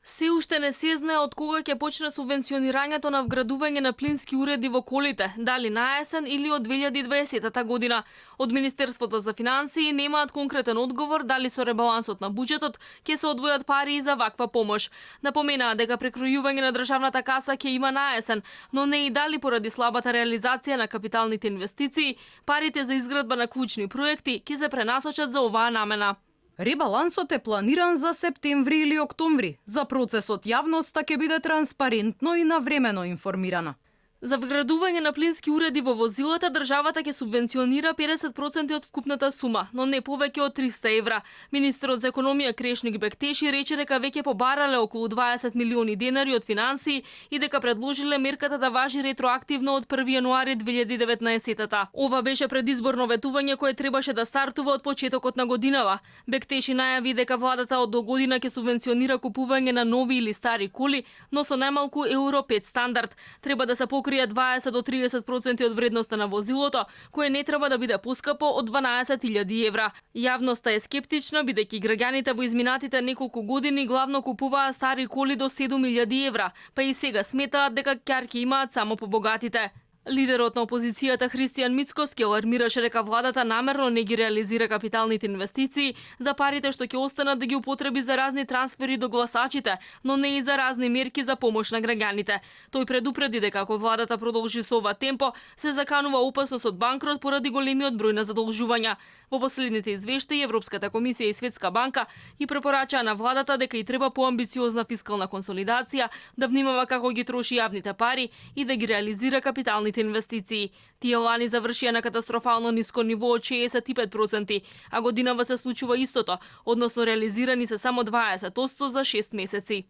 Се уште не се знае од кога ќе почне субвенционирањето на вградување на плински уреди во колите, дали на есен или од 2020 година. Од Министерството за финансии немаат конкретен одговор дали со ребалансот на буџетот ќе се одвојат пари и за ваква помош. Напоменаа дека прекројување на државната каса ќе има на есен, но не и дали поради слабата реализација на капиталните инвестиции, парите за изградба на клучни проекти ќе се пренасочат за оваа намена. Ребалансот е планиран за септември или октомври. За процесот јавноста ќе биде транспарентно и навремено информирана. За вградување на плински уреди во возилата, државата ќе субвенционира 50% од вкупната сума, но не повеќе од 300 евра. Министерот за економија Крешник Бектеши рече дека веќе побарале околу 20 милиони денари од финансии и дека предложиле мерката да важи ретроактивно од 1 јануари 2019-та. Ова беше предизборно ветување кое требаше да стартува од почетокот на годинава. Бектеши најави дека владата од до година ќе субвенционира купување на нови или стари коли, но со најмалку Евро 5 стандард. Треба да се покрие 20 до 30% од вредноста на возилото, кое не треба да биде поскапо од 12.000 евра. Јавноста е скептична, бидејќи граѓаните во изминатите неколку години главно купуваа стари коли до 7.000 евра, па и сега сметаат дека ќарки имаат само побогатите. Лидерот на опозицијата Христијан Мицкоски алармираше дека владата намерно не ги реализира капиталните инвестиции за парите што ќе останат да ги употреби за разни трансфери до гласачите, но не и за разни мерки за помош на граѓаните. Тој предупреди дека ако владата продолжи со ова темпо, се заканува опасност од банкрот поради големиот број на задолжувања. Во последните извештаи Европската комисија и Светска банка и препорачаа на владата дека и треба поамбициозна фискална консолидација, да внимава како ги троши јавните пари и да ги реализира капиталните инвестиции. Тие лани завршија на катастрофално ниско ниво од 65%, а годинава се случува истото, односно реализирани се само 20% за 6 месеци.